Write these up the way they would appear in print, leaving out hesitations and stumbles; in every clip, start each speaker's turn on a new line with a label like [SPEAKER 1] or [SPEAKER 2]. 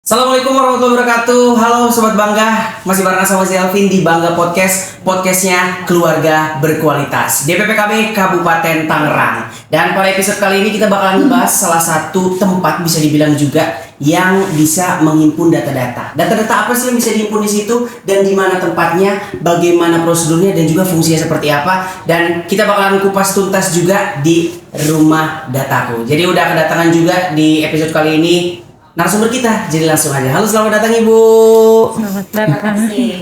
[SPEAKER 1] Assalamualaikum warahmatullahi wabarakatuh. Halo Sobat Bangga, masih bareng sama saya Alvin di Bangga Podcast. Podcastnya keluarga berkualitas DPPKB Kabupaten Tangerang. Dan pada episode kali ini kita bakalan ngebahas salah satu tempat bisa dibilang juga yang bisa menghimpun data-data. Data-data apa sih yang bisa dihimpun di situ dan di mana tempatnya, bagaimana prosedurnya dan juga fungsinya seperti apa. Dan kita bakalan kupas tuntas juga di rumah dataku. Jadi udah kedatangan juga di episode kali ini narasumber kita, jadi langsung aja. Halo, selamat datang Ibu.
[SPEAKER 2] Selamat datang.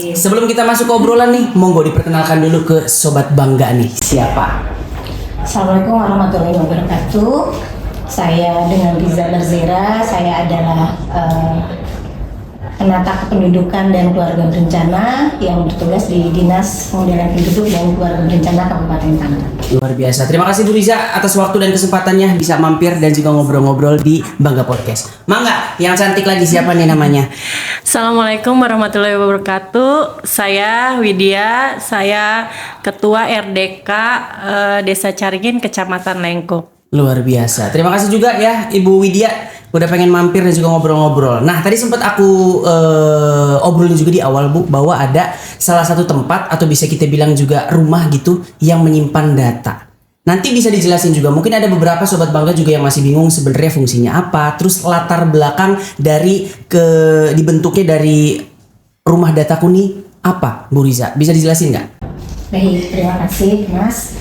[SPEAKER 1] Sebelum kita masuk ke obrolan nih, monggo diperkenalkan dulu ke Sobat Bangga nih. Siapa?
[SPEAKER 2] Assalamualaikum warahmatullahi wabarakatuh. Saya dengan Riza Merzera. Saya adalah penata kependudukan dan keluarga berencana yang bertugas di Dinas Pengendalian Penduduk dan Keluarga Berencana Kabupaten Tangerang.
[SPEAKER 1] Luar biasa. Terima kasih Bu Riza atas waktu dan kesempatannya bisa mampir dan juga ngobrol-ngobrol di Bangga Podcast. Mangga, yang cantik lagi siapa nih namanya?
[SPEAKER 3] Assalamualaikum warahmatullahi wabarakatuh. Saya Widya, saya Ketua RDK Desa Caringin, Kecamatan Lengkuk.
[SPEAKER 1] Luar biasa. Terima kasih juga ya Ibu Widya udah pengen mampir dan juga ngobrol-ngobrol. Nah, tadi sempat aku obrolin juga di awal Bu bahwa ada salah satu tempat atau bisa kita bilang juga rumah gitu yang menyimpan data. Nanti bisa dijelasin juga. Mungkin ada beberapa Sobat Bangga juga yang masih bingung sebenarnya fungsinya apa, terus latar belakang dari dibentuknya dari rumah dataku nih apa, Bu Riza? Bisa dijelasin nggak?
[SPEAKER 2] Baik, terima kasih Mas.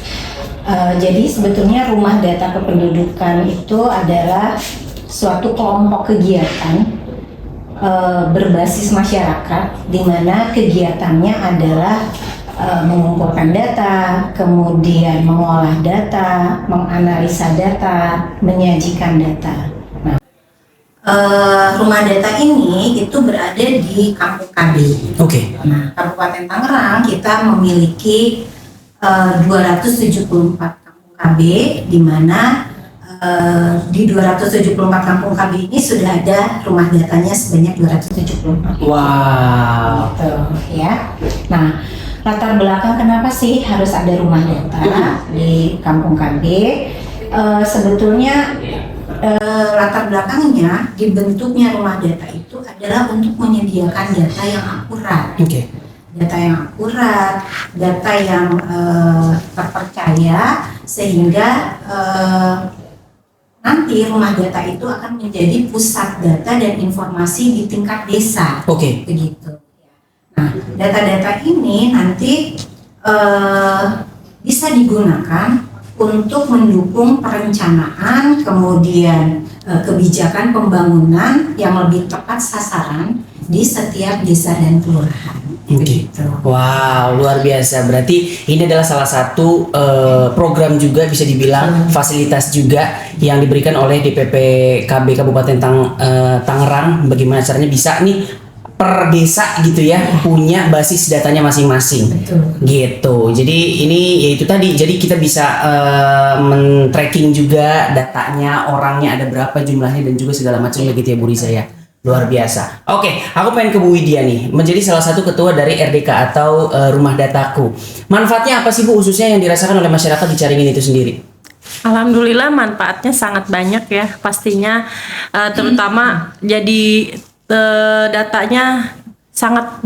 [SPEAKER 2] Jadi sebetulnya rumah data kependudukan itu adalah suatu kelompok kegiatan berbasis masyarakat di mana kegiatannya adalah mengumpulkan data, kemudian mengolah data, menganalisa data, menyajikan data. Nah, rumah data ini itu berada di Kampung KB.
[SPEAKER 1] Oke.
[SPEAKER 2] Nah, Kabupaten Tangerang kita memiliki 274 kampung KB, di mana di 274 kampung KB ini sudah ada rumah datanya sebanyak 274.
[SPEAKER 1] Wow.
[SPEAKER 2] Gitu, ya. Nah, latar belakang kenapa sih harus ada rumah data di kampung KB? Sebetulnya latar belakangnya dibentuknya rumah data itu adalah untuk menyediakan data yang akurat.
[SPEAKER 1] Oke.
[SPEAKER 2] Data yang akurat, data yang terpercaya, sehingga nanti rumah data itu akan menjadi pusat data dan informasi di tingkat desa.
[SPEAKER 1] Oke.
[SPEAKER 2] Begitu. Nah, data-data ini nanti bisa digunakan untuk mendukung perencanaan, kemudian kebijakan pembangunan yang lebih tepat sasaran di setiap desa dan kelurahan.
[SPEAKER 1] Oke. Wow, luar biasa. Berarti ini adalah salah satu program juga bisa dibilang fasilitas juga yang diberikan oleh DPPKB Kabupaten Tangerang. Bagaimana caranya bisa nih per desa gitu ya punya basis datanya masing-masing.
[SPEAKER 2] Betul.
[SPEAKER 1] Gitu. Jadi ini yaitu tadi. Jadi kita bisa men-tracking juga datanya, orangnya ada berapa jumlahnya dan juga segala macam begitu ya Bu Riza ya. Luar biasa. Oke, aku pengen ke Bu Widya nih, menjadi salah satu ketua dari RDK atau Rumah Dataku. Manfaatnya apa sih Bu khususnya yang dirasakan oleh masyarakat di Caringin itu sendiri?
[SPEAKER 3] Alhamdulillah manfaatnya sangat banyak ya pastinya, terutama jadi datanya sangat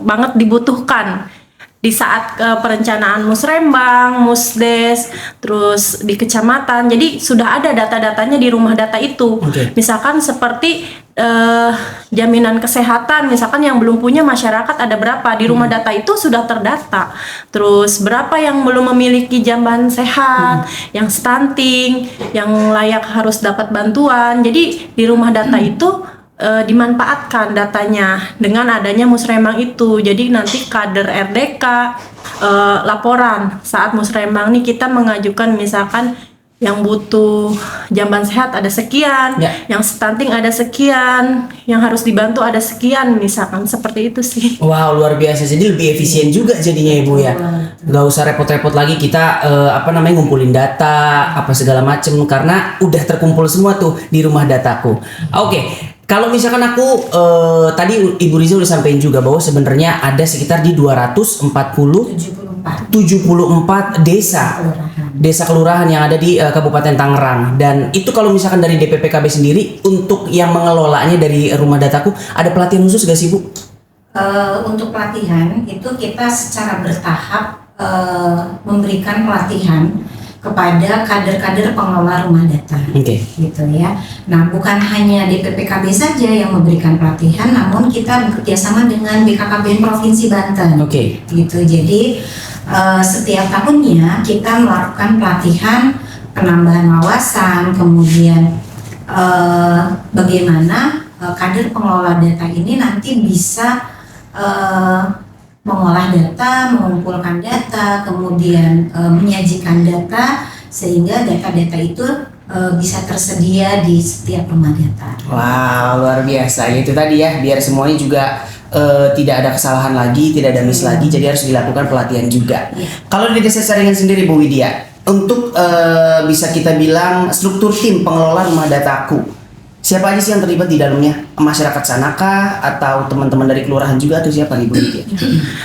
[SPEAKER 3] banget dibutuhkan di saat perencanaan musrembang, musdes, terus di kecamatan. Jadi sudah ada data-datanya di rumah data itu.
[SPEAKER 1] Okay.
[SPEAKER 3] Misalkan seperti jaminan kesehatan, misalkan yang belum punya masyarakat ada berapa di rumah data itu sudah terdata. Terus berapa yang belum memiliki jamban sehat, yang stunting, yang layak harus dapat bantuan. Jadi di rumah data itu dimanfaatkan datanya dengan adanya musrembang itu. Jadi nanti kader RDK laporan saat musrembang nih kita mengajukan misalkan yang butuh jamban sehat ada sekian,
[SPEAKER 1] ya,
[SPEAKER 3] yang stunting ada sekian, yang harus dibantu ada sekian, misalkan seperti itu sih.
[SPEAKER 1] Wow, luar biasa. Jadi lebih efisien juga jadinya Ibu ya. Gak usah repot-repot lagi kita ngumpulin data apa segala macem karena udah terkumpul semua tuh di rumah dataku. Oke. Kalau misalkan aku tadi Ibu Riza udah sampaikan juga bahwa sebenarnya ada sekitar di 274 desa desa kelurahan yang ada di Kabupaten Tangerang. Dan itu kalau misalkan dari DPPKB sendiri untuk yang mengelolanya dari rumah dataku ada pelatihan khusus gak sih Bu?
[SPEAKER 2] Untuk pelatihan itu kita secara bertahap memberikan pelatihan kepada kader-kader pengelola rumah data, gitu ya. Nah, bukan hanya DPPKB saja yang memberikan pelatihan, namun kita bekerjasama dengan BKKBN Provinsi Banten, gitu. Jadi setiap tahunnya kita melakukan pelatihan penambahan wawasan, kemudian bagaimana kader pengelola data ini nanti bisa mengolah data, mengumpulkan data, kemudian menyajikan data sehingga data-data itu bisa tersedia di setiap rumah data.
[SPEAKER 1] Wow, luar biasa. Itu tadi ya, biar semuanya juga tidak ada kesalahan lagi, tidak ada miss lagi, jadi harus dilakukan pelatihan juga. Kalau di Desa Caringin sendiri Bu Widya, untuk bisa kita bilang struktur tim pengelola rumah dataku, siapa aja sih yang terlibat di dalamnya? Masyarakat sanakah atau teman-teman dari kelurahan juga atau siapa nih Bu Widya?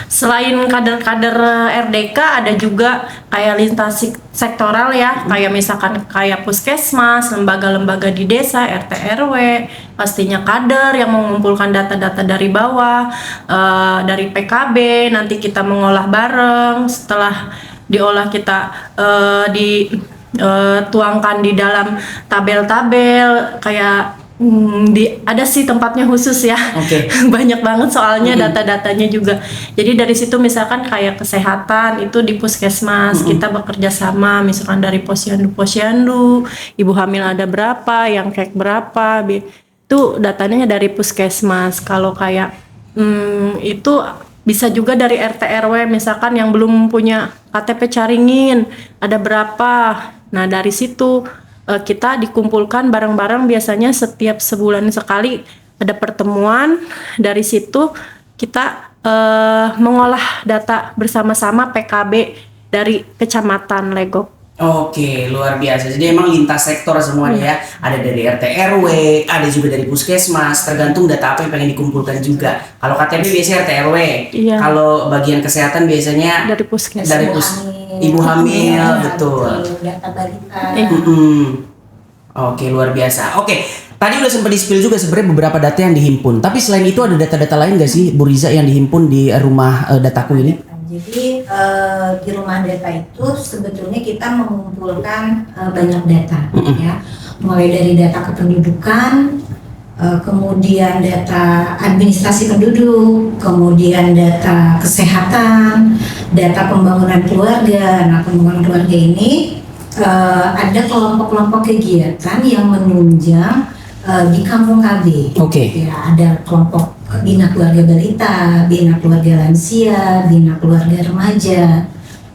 [SPEAKER 3] Selain kader-kader RDK ada juga kayak lintas sektoral ya, kayak misalkan kayak puskesmas, lembaga-lembaga di desa, RT RW, pastinya kader yang mengumpulkan data-data dari bawah, dari PKB, nanti kita mengolah bareng, setelah diolah kita tuangkan di dalam tabel-tabel kayak ada sih tempatnya khusus ya. Banyak banget soalnya data-datanya juga. Jadi dari situ misalkan kayak kesehatan itu di puskesmas kita bekerja sama, misalkan dari posyandu, ibu hamil ada berapa, yang kek berapa, itu datanya dari puskesmas. Kalau kayak itu bisa juga dari RT RW, misalkan yang belum punya KTP Caringin ada berapa. Nah dari situ kita dikumpulkan bareng-bareng, biasanya setiap sebulan sekali ada pertemuan. Dari situ kita mengolah data bersama-sama PKB dari Kecamatan Legok.
[SPEAKER 1] Oke, luar biasa. Jadi emang lintas sektor semuanya ya. Ada dari RT RW, ada juga dari puskesmas, tergantung data apa yang pengen dikumpulkan juga. Kalau KTP biasanya RT RW. Kalau bagian kesehatan biasanya
[SPEAKER 3] dari puskesmas.
[SPEAKER 1] Dari ibu hamil, betul.
[SPEAKER 2] Data balita.
[SPEAKER 1] Oke, luar biasa. Oke, tadi udah sempat di-spill juga sebenarnya beberapa data yang dihimpun. Tapi selain itu ada data-data lain nggak sih, Bu Riza, yang dihimpun di rumah dataku ini?
[SPEAKER 2] Jadi di rumah data itu sebetulnya kita mengumpulkan banyak data, ya, mulai dari data kependudukan, kemudian data administrasi penduduk, kemudian data kesehatan, data pembangunan keluarga. Nah, pembangunan keluarga ini ada kelompok-kelompok kegiatan yang menunjang di Kampung KB. Ya, ada kelompok bina keluarga balita, bina keluarga lansia, bina keluarga remaja.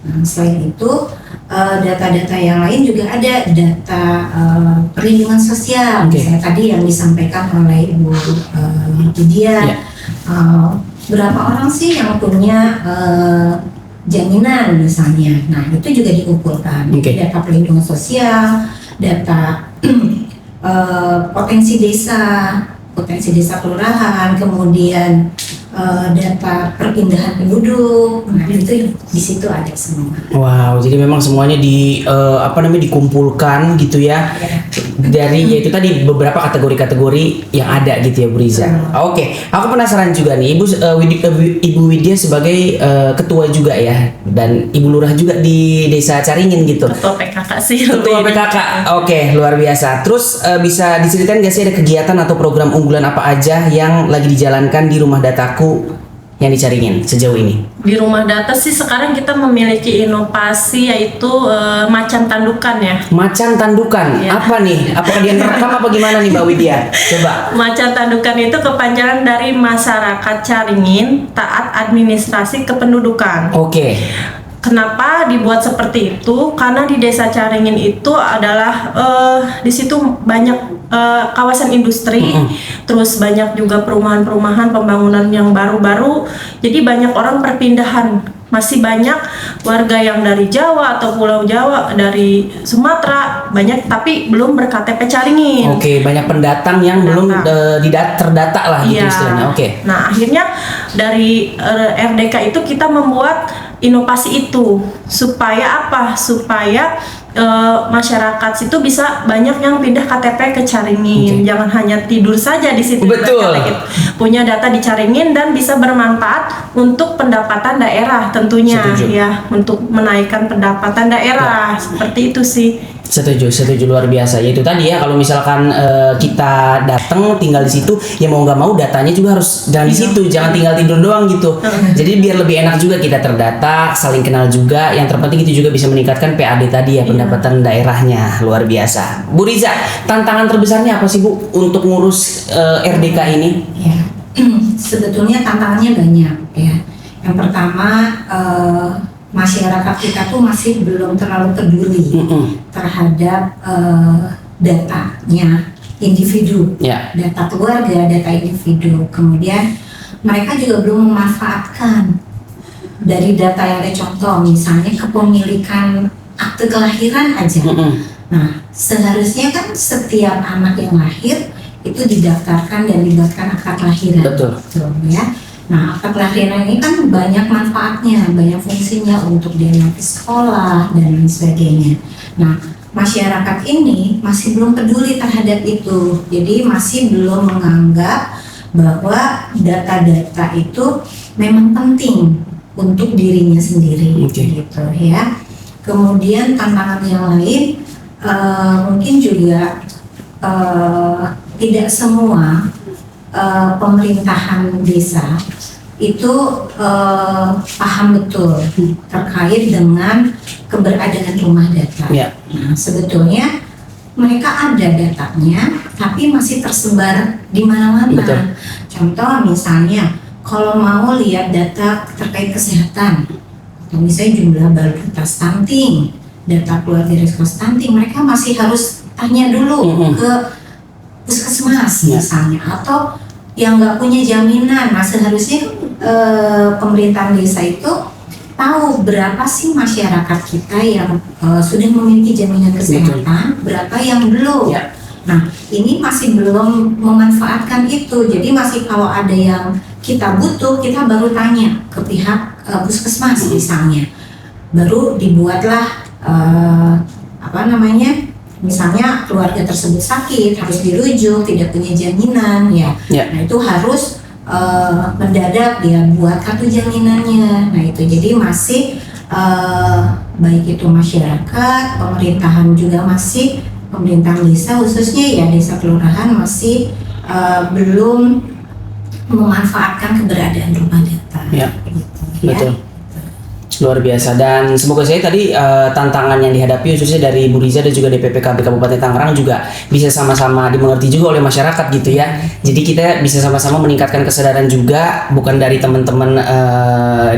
[SPEAKER 2] Nah, selain itu data-data yang lain juga ada data perlindungan sosial. Misalnya tadi yang disampaikan oleh Ibu Widya, berapa orang sih yang punya jaminan misalnya. Nah, itu juga dikumpulkan. Data perlindungan sosial, data potensi desa kelurahan, kemudian data perpindahan penduduk. Nah, itu di situ ada semua.
[SPEAKER 1] Wow, jadi memang semuanya dikumpulkan gitu ya. Dari yaitu tadi beberapa kategori-kategori yang ada gitu ya, Bu Riza. Oke, aku penasaran juga nih, Ibu Widya sebagai ketua juga ya, dan Ibu Lurah juga di Desa Caringin gitu.
[SPEAKER 3] Ketua PKK sih.
[SPEAKER 1] Ketua PKK. Oke, luar biasa. Terus bisa diceritain nggak sih ada kegiatan atau program unggulan apa aja yang lagi dijalankan di rumah dataku yang dicaringin sejauh ini?
[SPEAKER 3] Di rumah data sih sekarang kita memiliki inovasi yaitu macan tandukan ya.
[SPEAKER 1] Macan tandukan? Ya. Apa nih? Apakah dia nerekam apa gimana nih Mbak Widya? Coba.
[SPEAKER 3] Macan tandukan itu kepanjangan dari Masyarakat Caringin Taat Administrasi Kependudukan. Kenapa dibuat seperti itu? Karena di Desa Caringin itu adalah di situ banyak kawasan industri, terus banyak juga perumahan-perumahan pembangunan yang baru-baru. Jadi banyak orang perpindahan masih banyak warga yang dari Jawa atau Pulau Jawa, dari Sumatera banyak tapi belum berKTP Caringin.
[SPEAKER 1] Oke, banyak pendatang yang belum terdata lah gitu
[SPEAKER 3] Iya.
[SPEAKER 1] istilahnya. Oke.
[SPEAKER 3] Nah, akhirnya dari RDK itu kita membuat inovasi itu supaya apa? Supaya masyarakat situ bisa banyak yang pindah KTP ke Caringin.
[SPEAKER 1] Oke.
[SPEAKER 3] Jangan hanya tidur saja di situ.
[SPEAKER 1] Betul.
[SPEAKER 3] Mereka gitu. Punya data di Caringin dan bisa bermanfaat untuk pendapatan daerah tentunya.
[SPEAKER 1] Setuju.
[SPEAKER 3] Ya, untuk menaikkan pendapatan daerah. Seperti itu sih.
[SPEAKER 1] Setuju luar biasa. Yaitu tadi ya, kalau misalkan kita datang tinggal di situ, ya mau nggak mau datanya juga harus jangan di situ, jangan tinggal tidur doang gitu. Jadi biar lebih enak juga kita terdata, saling kenal juga. Yang terpenting itu juga bisa meningkatkan PAD tadi ya, pendapatan daerahnya. Luar biasa. Bu Riza, tantangan terbesarnya apa sih Bu untuk ngurus RDK ini?
[SPEAKER 2] Ya, sebetulnya tantangannya banyak ya. Yang pertama, masyarakat kita tuh masih belum terlalu peduli terhadap datanya individu,
[SPEAKER 1] Ya.
[SPEAKER 2] data keluarga, data individu. Kemudian mereka juga belum memanfaatkan dari data yang ada, contoh misalnya kepemilikan akte kelahiran aja. Nah, seharusnya kan setiap anak yang lahir itu didaftarkan dan dibuatkan akta kelahiran.
[SPEAKER 1] Betul.
[SPEAKER 2] Betul, ya. Nah, akta kelahiran ini kan banyak manfaatnya, banyak fungsinya untuk dia nanti sekolah dan lain sebagainya. Nah, masyarakat ini masih belum peduli terhadap itu, jadi masih belum menganggap bahwa data-data itu memang penting untuk dirinya sendiri,
[SPEAKER 1] Oke.
[SPEAKER 2] gitu ya. Kemudian tantangan yang lain mungkin juga tidak semua pemerintahan desa itu paham betul terkait dengan keberadaan rumah data.
[SPEAKER 1] Ya.
[SPEAKER 2] Nah, sebetulnya mereka ada datanya, tapi masih tersebar di mana-mana.
[SPEAKER 1] Betul.
[SPEAKER 2] Contoh misalnya, kalau mau lihat data terkait kesehatan, atau misalnya jumlah balita stunting, data keluarga risiko stunting, mereka masih harus tanya dulu ke puskesmas misalnya, atau yang nggak punya jaminan. Nah, seharusnya pemerintahan desa itu tahu berapa sih masyarakat kita yang sudah memiliki jaminan kesehatan, berapa yang belum.
[SPEAKER 1] Ya.
[SPEAKER 2] Nah, ini masih belum memanfaatkan itu. Jadi masih kalau ada yang kita butuh, kita baru tanya ke pihak puskesmas misalnya. Baru dibuatlah misalnya keluarga tersebut sakit, harus dirujuk, tidak punya jaminan, ya. Nah, itu harus mendadak dia buat kartu jaminannya. Nah, itu jadi masih baik itu masyarakat, pemerintahan juga masih, pemerintahan desa khususnya ya desa kelurahan masih belum memanfaatkan keberadaan rumah data.
[SPEAKER 1] Ya.
[SPEAKER 2] Gitu,
[SPEAKER 1] Betul. Luar biasa, dan semoga saya tadi tantangan yang dihadapi khususnya dari Bu Riza dan juga DPPKB Kabupaten Tangerang juga bisa sama-sama dimengerti juga oleh masyarakat gitu ya. Jadi kita bisa sama-sama meningkatkan kesadaran juga, bukan dari teman-teman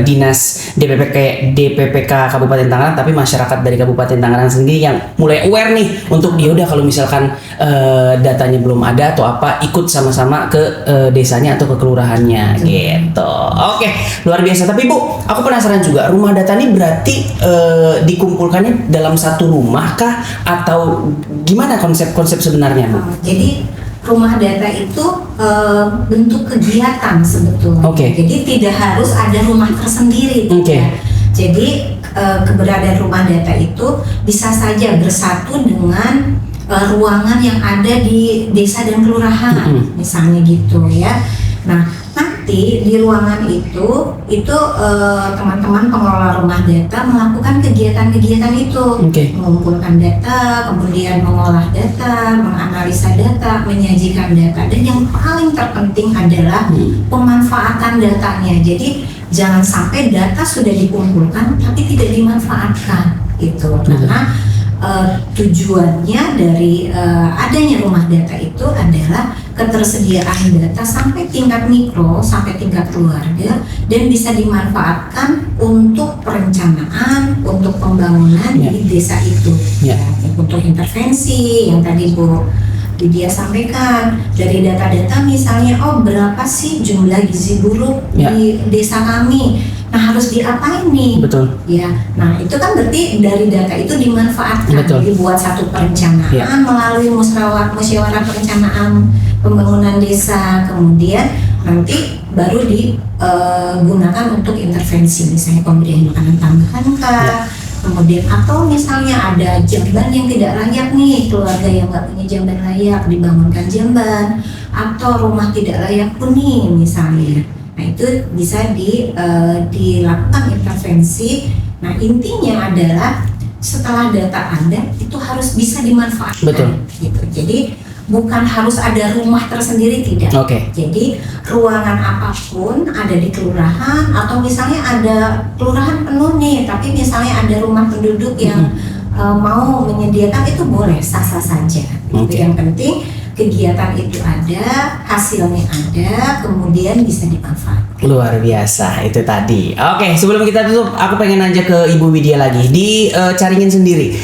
[SPEAKER 1] dinas DPPK Kabupaten Tangerang, tapi masyarakat dari Kabupaten Tangerang sendiri yang mulai aware nih untuk yaudah kalau misalkan datanya belum ada atau apa, ikut sama-sama ke desanya atau ke kelurahannya gitu. Oke, luar biasa. Tapi Bu, aku penasaran juga, rumah data ini berarti dikumpulkannya dalam satu rumah kah atau gimana konsep sebenarnya Bu?
[SPEAKER 2] Jadi rumah data itu bentuk kegiatan sebetulnya.
[SPEAKER 1] Oke.
[SPEAKER 2] Jadi tidak harus ada rumah tersendiri.
[SPEAKER 1] Oke.
[SPEAKER 2] Ya. Jadi keberadaan rumah data itu bisa saja bersatu dengan ruangan yang ada di desa dan kelurahan, misalnya gitu ya. Nah, nanti di ruangan itu teman-teman pengelola rumah data melakukan kegiatan-kegiatan itu, mengumpulkan data, kemudian mengolah data, menganalisa data, menyajikan data, dan yang paling terpenting adalah pemanfaatan datanya. Jadi jangan sampai data sudah dikumpulkan tapi tidak dimanfaatkan gitu, karena tujuannya dari adanya rumah data itu adalah ketersediaan data sampai tingkat mikro, sampai tingkat keluarga, dan bisa dimanfaatkan untuk perencanaan, untuk pembangunan di desa itu. Untuk intervensi yang tadi Bu Lydia sampaikan, dari data-data misalnya, oh berapa sih jumlah gizi buruk di desa kami. Nah, harus diapain nih?
[SPEAKER 1] Betul.
[SPEAKER 2] Ya, nah itu kan berarti dari data itu dimanfaatkan.
[SPEAKER 1] Betul.
[SPEAKER 2] Jadi buat satu perencanaan
[SPEAKER 1] Ya.
[SPEAKER 2] melalui musyawarah perencanaan pembangunan desa, kemudian nanti baru digunakan untuk intervensi, misalnya pemberian makanan tambahan kah, kemudian atau misalnya ada jamban yang tidak layak nih, keluarga yang nggak punya jamban layak dibangunkan jamban, atau rumah tidak layak huni misalnya. Nah itu bisa dilakukan intervensi. Nah intinya adalah setelah data ada itu harus bisa dimanfaatkan.
[SPEAKER 1] Betul.
[SPEAKER 2] Gitu. Jadi bukan harus ada rumah tersendiri, tidak.
[SPEAKER 1] Oke.
[SPEAKER 2] Jadi ruangan apapun ada di kelurahan, atau misalnya ada kelurahan penuh nih, tapi misalnya ada rumah penduduk yang mau menyediakan, itu boleh, sah-sah saja.
[SPEAKER 1] Oke.
[SPEAKER 2] Yang penting kegiatan itu ada, hasilnya ada, kemudian bisa dimanfaatkan.
[SPEAKER 1] Luar biasa itu tadi. Oke, sebelum kita tutup, aku pengen nanya ke Ibu Widya lagi. Di Caringin sendiri,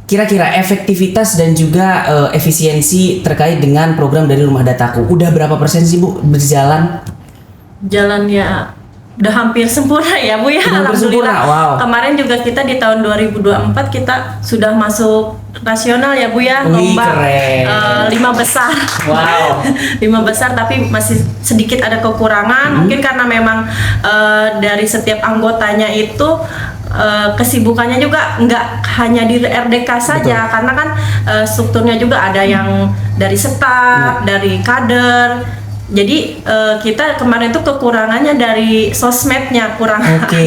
[SPEAKER 1] kira-kira efektivitas dan juga efisiensi terkait dengan program dari Rumah Dataku, udah berapa persen sih Bu berjalan?
[SPEAKER 3] Jalan ya udah hampir sempurna ya Bu ya.
[SPEAKER 1] Udah hampir
[SPEAKER 3] Alhamdulillah.
[SPEAKER 1] sempurna, wow.
[SPEAKER 3] Kemarin juga kita di tahun 2024 kita sudah masuk nasional ya Bu ya,
[SPEAKER 1] Wih,
[SPEAKER 3] lomba
[SPEAKER 1] keren.
[SPEAKER 3] 5 besar.
[SPEAKER 1] Wow.
[SPEAKER 3] 5 besar tapi masih sedikit ada kekurangan. Mungkin karena memang dari setiap anggotanya itu kesibukannya juga nggak hanya di RDK saja. Karena kan strukturnya juga ada yang dari staf, dari kader. Jadi kita kemarin tuh kekurangannya dari sosmednya kurang.
[SPEAKER 1] Oke.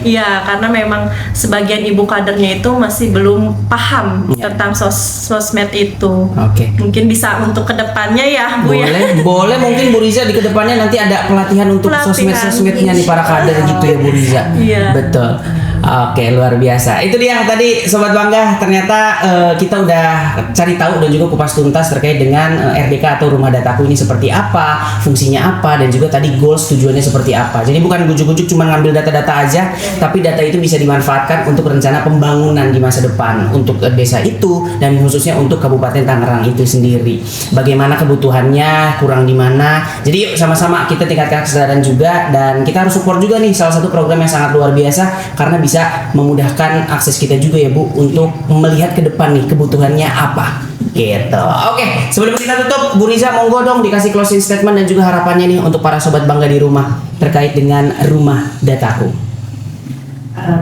[SPEAKER 3] Iya, karena memang sebagian ibu kadernya itu masih belum paham
[SPEAKER 1] Ya.
[SPEAKER 3] tentang sosmed itu.
[SPEAKER 1] Oke.
[SPEAKER 3] Mungkin bisa untuk kedepannya ya Bu ya.
[SPEAKER 1] Boleh mungkin Bu Riza di kedepannya nanti ada pelatihan untuk
[SPEAKER 3] Pelatihan.
[SPEAKER 1] sosmed-sosmednya nih para kader gitu ya Bu Riza.
[SPEAKER 3] Iya.
[SPEAKER 1] Betul. Oke, luar biasa. Itu dia tadi Sobat Bangga, ternyata kita udah cari tahu dan juga kupas tuntas terkait dengan RDK atau Rumah Dataku ini seperti apa, fungsinya apa, dan juga tadi goals tujuannya seperti apa. Jadi bukan gujuk-gujuk cuma ngambil data-data aja, tapi data itu bisa dimanfaatkan untuk rencana pembangunan di masa depan untuk desa itu dan khususnya untuk Kabupaten Tangerang itu sendiri. Bagaimana kebutuhannya, kurang di mana. Jadi yuk sama-sama kita tingkatkan kesadaran juga, dan kita harus support juga nih salah satu program yang sangat luar biasa karena bisa memudahkan akses kita juga ya Bu untuk melihat ke depan nih kebutuhannya apa gitu. Oke, sebelum kita tutup, Bu Riza monggo dong dikasih closing statement dan juga harapannya nih untuk para Sobat Bangga di rumah terkait dengan Rumah Dataku.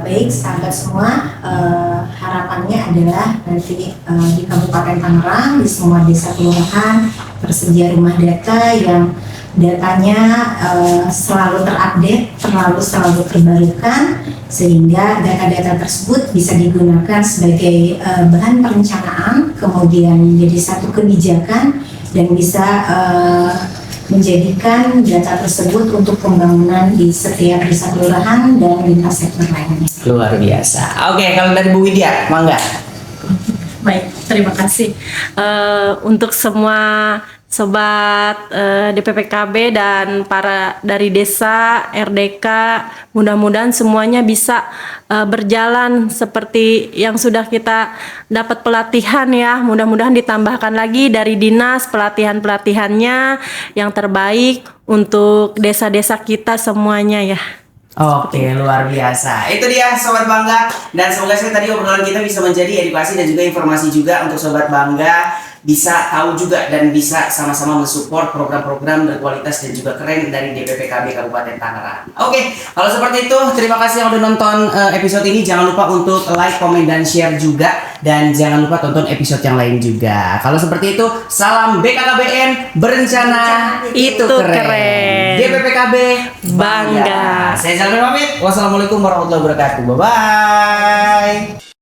[SPEAKER 2] Baik sahabat semua, harapannya adalah nanti di Kabupaten Tangerang di semua desa kelurahan tersedia rumah data yang datanya selalu terupdate, selalu terbarukan, sehingga data-data tersebut bisa digunakan sebagai bahan perencanaan, kemudian menjadi satu kebijakan dan bisa menjadikan data tersebut untuk pembangunan di setiap desa kelurahan dan lintas sektor lainnya.
[SPEAKER 1] Luar biasa. Oke, kalau dari Bu Widya, mangga.
[SPEAKER 3] Baik, terima kasih. Untuk semua sobat DPPKB dan para dari desa RDK, mudah-mudahan semuanya bisa berjalan seperti yang sudah kita dapat pelatihan ya. Mudah-mudahan ditambahkan lagi dari dinas pelatihan-pelatihannya yang terbaik untuk desa-desa kita semuanya ya.
[SPEAKER 1] Oke, luar biasa. Itu dia Sobat Bangga, dan semoga sih tadi obrolan kita bisa menjadi edukasi dan juga informasi juga untuk Sobat Bangga, bisa tahu juga dan bisa sama-sama mensupport program-program berkualitas dan juga keren dari DPPKB Kabupaten Tangerang. Oke, kalau seperti itu terima kasih yang udah nonton episode ini. Jangan lupa untuk like, komen, dan share juga, dan jangan lupa tonton episode yang lain juga. Kalau seperti itu, salam BKKBN, berencana itu keren. DPPKB
[SPEAKER 3] Bangga.
[SPEAKER 1] Saya Zalmin pamit. Wassalamualaikum warahmatullahi wabarakatuh. Bye bye.